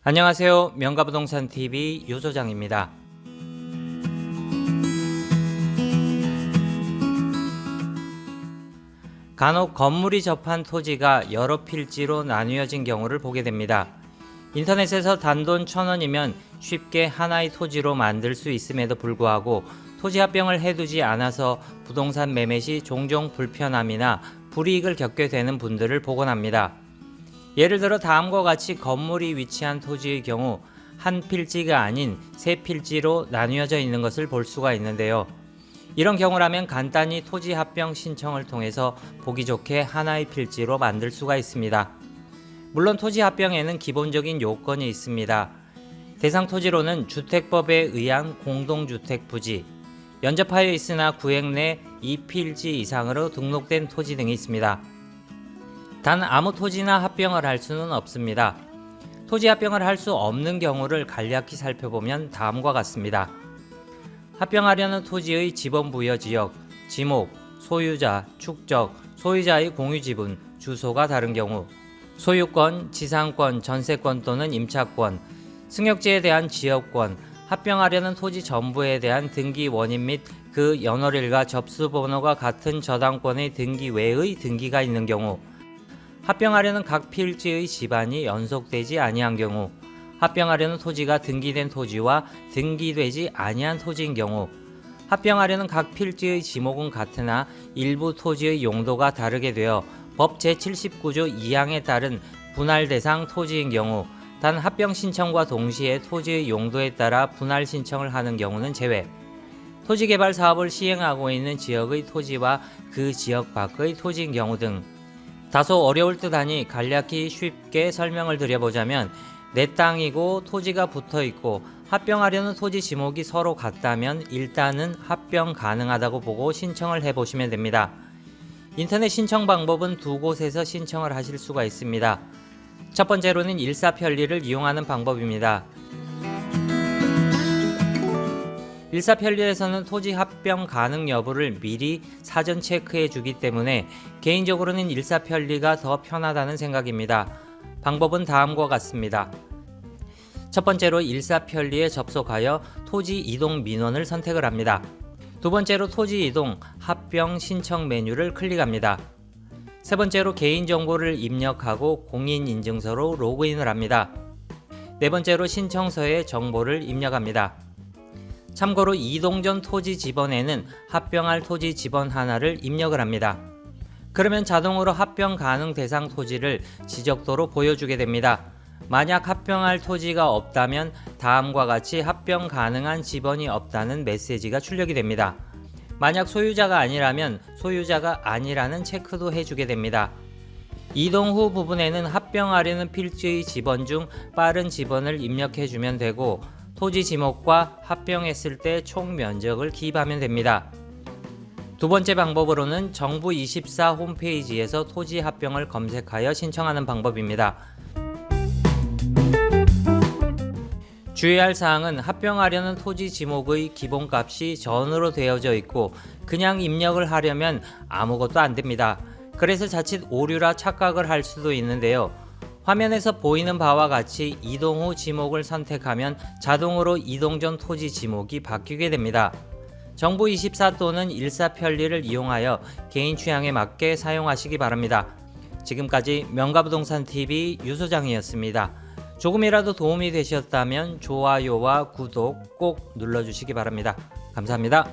안녕하세요. 명가부동산TV 유소장입니다. 간혹 건물이 접한 토지가 여러 필지로 나뉘어진 경우를 보게 됩니다. 인터넷에서 단돈 1,000원이면 쉽게 하나의 토지로 만들 수 있음에도 불구하고 토지 합병을 해두지 않아서 부동산 매매 시 종종 불편함이나 불이익을 겪게 되는 분들을 보곤 합니다. 예를 들어 다음과 같이 건물이 위치한 토지의 경우 한 필지가 아닌 세 필지로 나뉘어져 있는 것을 볼 수가 있는데요. 이런 경우라면 간단히 토지 합병 신청을 통해서 보기 좋게 하나의 필지로 만들 수가 있습니다. 물론 토지 합병에는 기본적인 요건이 있습니다. 대상 토지로는 주택법에 의한 공동주택 부지, 연접하여 있으나 구획 내 2필지 이상으로 등록된 토지 등이 있습니다. 단 아무 토지나 합병을 할 수는 없습니다. 토지 합병을 할 수 없는 경우를 간략히 살펴보면 다음과 같습니다. 합병하려는 토지의 지번부여 지역, 지목, 소유자, 축적, 소유자의 공유지분, 주소가 다른 경우, 소유권, 지상권, 전세권 또는 임차권, 승역지에 대한 지역권, 합병하려는 토지 전부에 대한 등기 원인 및 그 연월일과 접수번호가 같은 저당권의 등기 외의 등기가 있는 경우, 합병하려는 각 필지의 집안이 연속되지 아니한 경우, 합병하려는 토지가 등기된 토지와 등기되지 아니한 토지인 경우, 합병하려는 각 필지의 지목은 같으나 일부 토지의 용도가 다르게 되어 법 제79조 2항에 따른 분할 대상 토지인 경우, 단 합병 신청과 동시에 토지의 용도에 따라 분할 신청을 하는 경우는 제외, 토지 개발 사업을 시행하고 있는 지역의 토지와 그 지역 밖의 토지인 경우 등. 다소 어려울 듯하니 간략히 쉽게 설명을 드려보자면, 내 땅이고 토지가 붙어있고 합병하려는 토지 지목이 서로 같다면 일단은 합병 가능하다고 보고 신청을 해보시면 됩니다. 인터넷 신청 방법은 두 곳에서 신청을 하실 수가 있습니다. 첫 번째로는 일사편리를 이용하는 방법입니다. 일사편리에서는 토지 합병 가능 여부를 미리 사전 체크해 주기 때문에 개인적으로는 일사편리가 더 편하다는 생각입니다. 방법은 다음과 같습니다. 첫 번째로 일사편리에 접속하여 토지 이동 민원을 선택을 합니다. 두 번째로 토지 이동 합병 신청 메뉴를 클릭합니다. 세 번째로 개인정보를 입력하고 공인인증서로 로그인을 합니다. 네 번째로 신청서에 정보를 입력합니다. 참고로 이동 전 토지 지번에는 합병할 토지 지번 하나를 입력을 합니다. 그러면 자동으로 합병 가능 대상 토지를 지적도로 보여주게 됩니다. 만약 합병할 토지가 없다면 다음과 같이 합병 가능한 지번이 없다는 메시지가 출력이 됩니다. 만약 소유자가 아니라면 소유자가 아니라는 체크도 해주게 됩니다. 이동 후 부분에는 합병하려는 필지의 지번 중 빠른 지번을 입력해주면 되고, 토지 지목과 합병했을 때 총 면적을 기입하면 됩니다. 두 번째 방법으로는 정부24 홈페이지에서 토지 합병을 검색하여 신청하는 방법입니다. 주의할 사항은 합병하려는 토지 지목의 기본값이 전으로 되어져 있고 그냥 입력을 하려면 아무것도 안 됩니다. 그래서 자칫 오류라 착각을 할 수도 있는데요. 화면에서 보이는 바와 같이 이동 후 지목을 선택하면 자동으로 이동 전 토지 지목이 바뀌게 됩니다. 정부24 또는 일사편리를 이용하여 개인 취향에 맞게 사용하시기 바랍니다. 지금까지 명가부동산TV 유소장이었습니다. 조금이라도 도움이 되셨다면 좋아요와 구독 꼭 눌러주시기 바랍니다. 감사합니다.